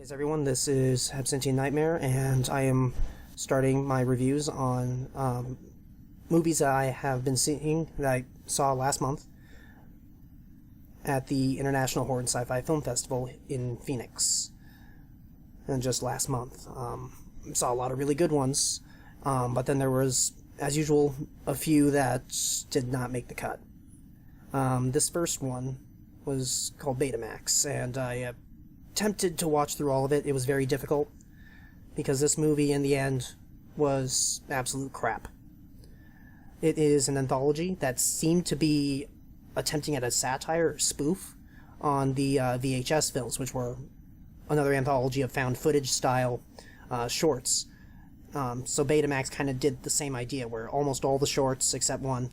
Hey everyone, this is Absentee Nightmare, and I am starting my reviews on movies that I have been seeing that I saw last month at the International Horror and Sci-Fi Film Festival in Phoenix. And just last month. Saw a lot of really good ones, but then there was, as usual, a few that did not make the cut. This first one was called Betamax, and I attempted to watch through all of it. It was very difficult, because this movie, in the end, was absolute crap. It is an anthology that seemed to be attempting at a satire or spoof on the VHS films, which were another anthology of found footage style shorts. So Betamax kind of did the same idea, where almost all the shorts, except one,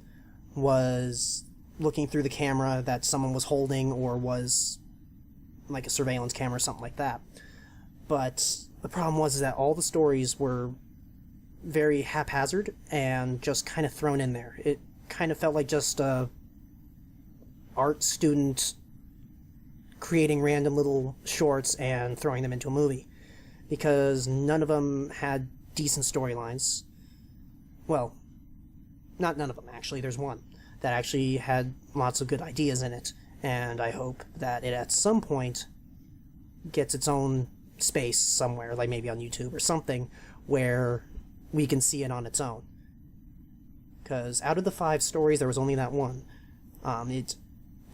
was looking through the camera that someone was holding, or was like a surveillance camera or something like that. But the problem was that all the stories were very haphazard and just kind of thrown in there. It kind of felt like just a art student creating random little shorts and throwing them into a movie, because none of them had decent storylines. Well, not none of them, actually. There's one that actually had lots of good ideas in it, and I hope that it at some point gets its own space somewhere, like maybe on YouTube or something, where we can see it on its own. Because out of the 5 stories, there was only that one. It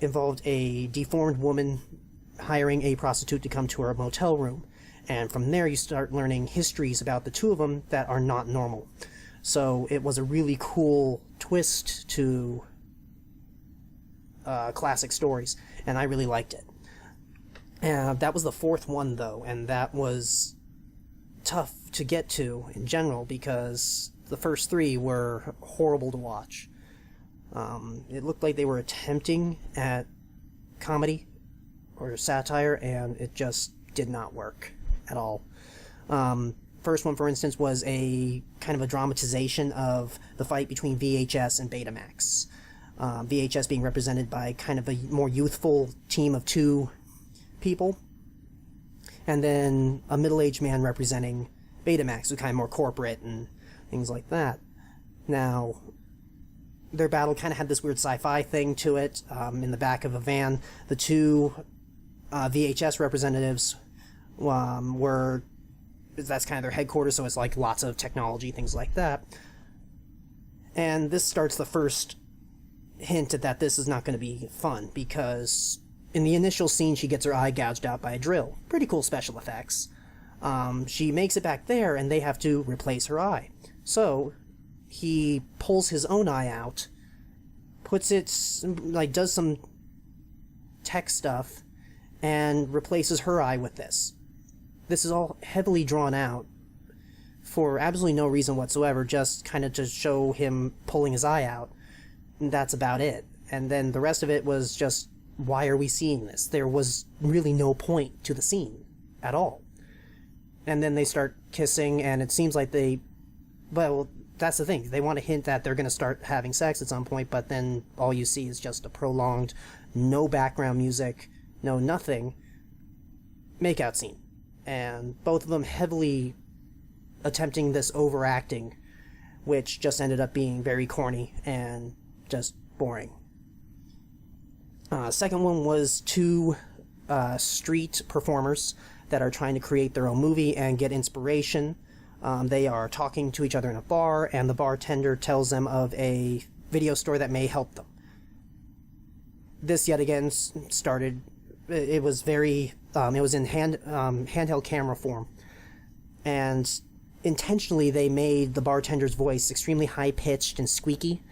involved a deformed woman hiring a prostitute to come to her motel room, and from there you start learning histories about the two of them that are not normal. So it was a really cool twist to classic stories, and I really liked it. That was the 4th one, though, and that was tough to get to in general, because the first 3 were horrible to watch. It looked like they were attempting at comedy or satire, and it just did not work at all. First one, for instance, was a kind of a dramatization of the fight between VHS and Betamax. VHS being represented by kind of a more youthful team of 2 people, and then a middle-aged man representing Betamax, who's kind of more corporate and things like that. Now, their battle kind of had this weird sci-fi thing to it. In the back of a van, the 2 VHS representatives were... that's kind of their headquarters, so it's like lots of technology, things like that. And this starts the first hint at that this is not going to be fun, because in the initial scene she gets her eye gouged out by a drill. Pretty cool special effects. She makes it back there, and they have to replace her eye. So he pulls his own eye out, puts it, like, does some tech stuff, and replaces her eye with this. This is all heavily drawn out for absolutely no reason whatsoever, just kind of to show him pulling his eye out. And that's about it. And then the rest of it was just, why are we seeing this? There was really no point to the scene at all. And then they start kissing, and it seems like well, that's the thing. They want to hint that they're going to start having sex at some point, but then all you see is just a prolonged, no background music, no nothing, makeout scene. And both of them heavily attempting this overacting, which just ended up being very corny and just boring. Second one was 2 street performers that are trying to create their own movie and get inspiration. They are talking to each other in a bar, and the bartender tells them of a video store that may help them. This yet again started... It was very... it was in handheld camera form. And intentionally they made the bartender's voice extremely high-pitched and squeaky,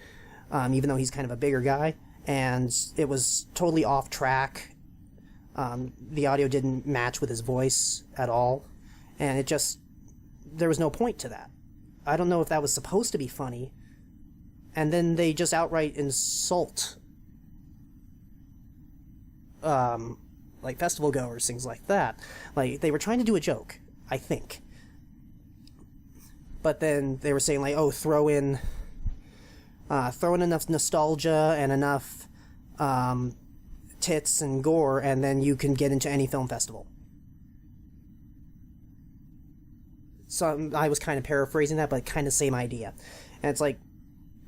even though he's kind of a bigger guy. And it was totally off track. The audio didn't match with his voice at all. And it just... there was no point to that. I don't know if that was supposed to be funny. And then they just outright insult like festival goers, things like that. Like, they were trying to do a joke, I think. But then they were saying, like, oh, throw in enough nostalgia and enough tits and gore, and then you can get into any film festival. So I was kind of paraphrasing that, but kind of same idea. And it's like,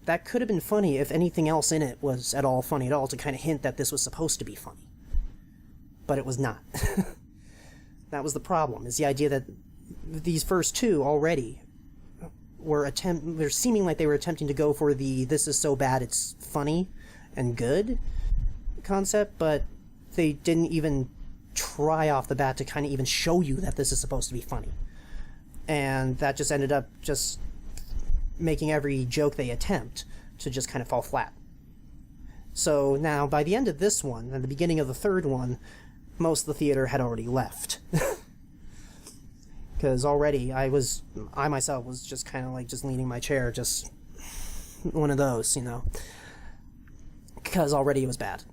that could have been funny if anything else in it was at all funny at all, to kind of hint that this was supposed to be funny. But it was not. That was the problem, is the idea that these first two already they're seeming like they were attempting to go for the "this is so bad it's funny and good" concept, but they didn't even try off the bat to kind of even show you that this is supposed to be funny. And that just ended up just making every joke they attempt to just kind of fall flat. So now, by the end of this one, and the beginning of the third one, most of the theater had already left. Because already I myself was just kind of like just leaning my chair, just one of those, you know. Because already it was bad.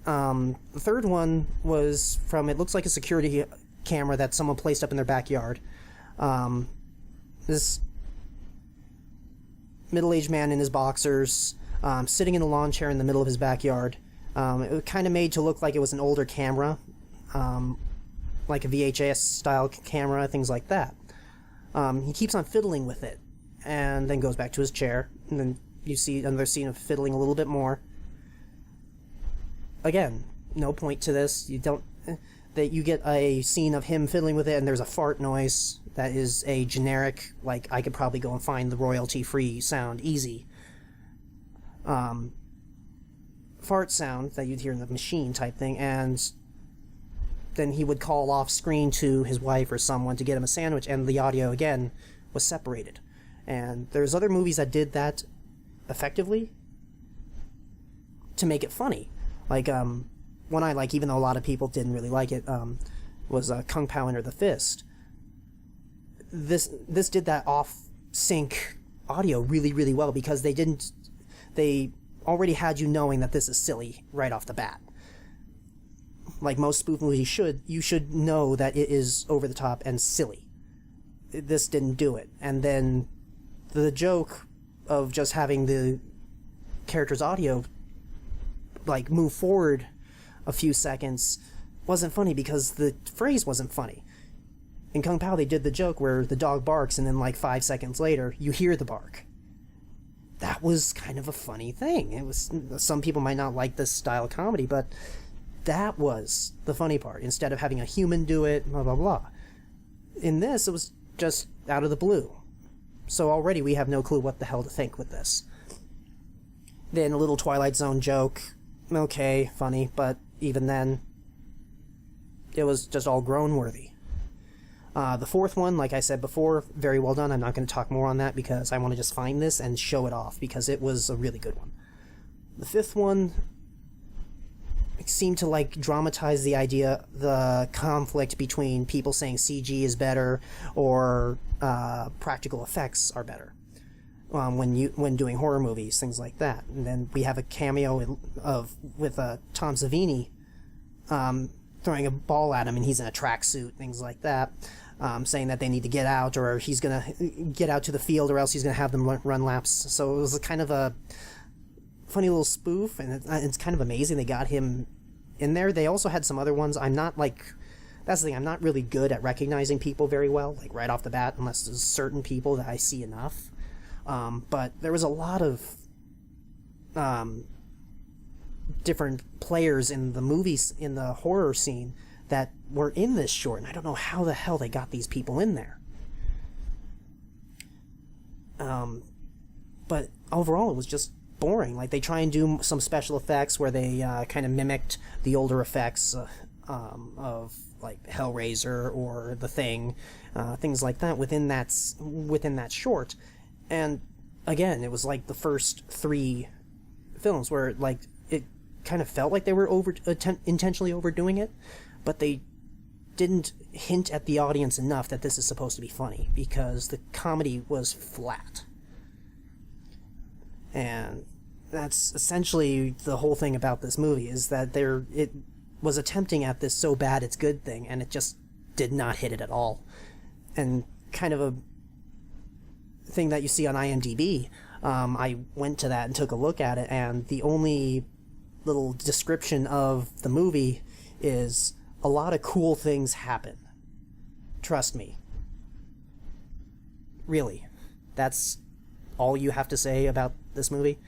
The third one was from, it looks like a security camera that someone placed up in their backyard. This middle-aged man in his boxers, sitting in a lawn chair in the middle of his backyard. It was kind of made to look like it was an older camera, like a VHS-style camera, things like that. He keeps on fiddling with it, and then goes back to his chair, and then you see another scene of fiddling a little bit more. Again, no point to this. You get a scene of him fiddling with it, and there's a fart noise that is a generic, like, I could probably go and find the royalty-free sound easy. Fart sound that you'd hear in the machine type thing, and then he would call off screen to his wife or someone to get him a sandwich, and the audio again was separated. And there's other movies that did that effectively to make it funny. Like, one I like, even though a lot of people didn't really like it, was Kung Pao Enter the Fist. This did that off-sync audio really, really well, because they already had you knowing that this is silly right off the bat. Like most spoof movies you should know that it is over the top and silly. This didn't do it. And then the joke of just having the character's audio like move forward a few seconds wasn't funny because the phrase wasn't funny. In Kung Pao, they did the joke where the dog barks and then like 5 seconds later you hear the bark. That was kind of a funny thing. It was, some people might not like this style of comedy, but that was the funny part. Instead of having a human do it, blah blah blah. In this, it was just out of the blue. So already we have no clue what the hell to think with this. Then a little Twilight Zone joke. Okay, funny, but even then, it was just all groan-worthy. The fourth one, like I said before, very well done. I'm not going to talk more on that because I want to just find this and show it off because it was a really good one. The fifth one seemed to like dramatize the idea, the conflict between people saying CG is better or practical effects are better when doing horror movies, things like that. And then we have a cameo with Tom Savini throwing a ball at him, and he's in a tracksuit, things like that, saying that they need to get out, or he's gonna get out to the field, or else he's gonna have them run laps. So it was kind of a funny little spoof, and it's kind of amazing they got him in there. They also had some other ones. That's the thing, I'm not really good at recognizing people very well, like right off the bat, unless there's certain people that I see enough. But there was a lot of different players in the movies, in the horror scene, that were in this short, and I don't know how the hell they got these people in there. But overall, it was just boring. Like, they try and do some special effects where they kind of mimicked the older effects of like Hellraiser or The Thing, things like that within that short. And again, it was like the first 3 films where like it kind of felt like they were intentionally overdoing it, but they didn't hint at the audience enough that this is supposed to be funny, because the comedy was flat. And that's essentially the whole thing about this movie, is that it was attempting at this so bad it's good thing, and it just did not hit it at all. And kind of a thing that you see on IMDb, I went to that and took a look at it, and the only little description of the movie is, a lot of cool things happen. Trust me. Really? That's all you have to say about this movie?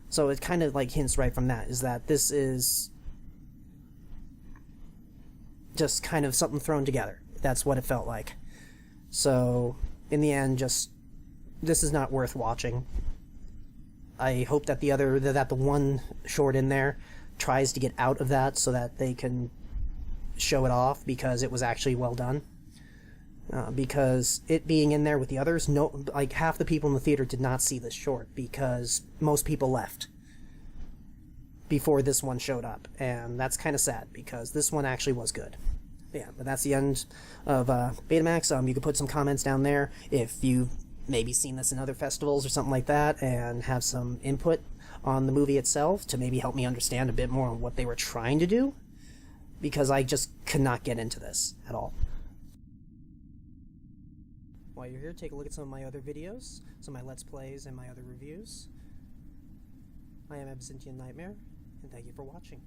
So it kind of like hints right from that, is that this is just kind of something thrown together. That's what it felt like. So in the end, just this is not worth watching. I hope that the one short in there tries to get out of that so that they can show it off because it was actually well done. Because it being in there with the others, no, like half the people in the theater did not see this short because most people left before this one showed up, and that's kind of sad because this one actually was good. Yeah, but that's the end of Betamax. You can put some comments down there if you've maybe seen this in other festivals or something like that and have some input on the movie itself to maybe help me understand a bit more on what they were trying to do, because I just could not get into this at all. While you're here, take a look at some of my other videos, some of my Let's Plays, and my other reviews. I am Absinthian Nightmare, and thank you for watching.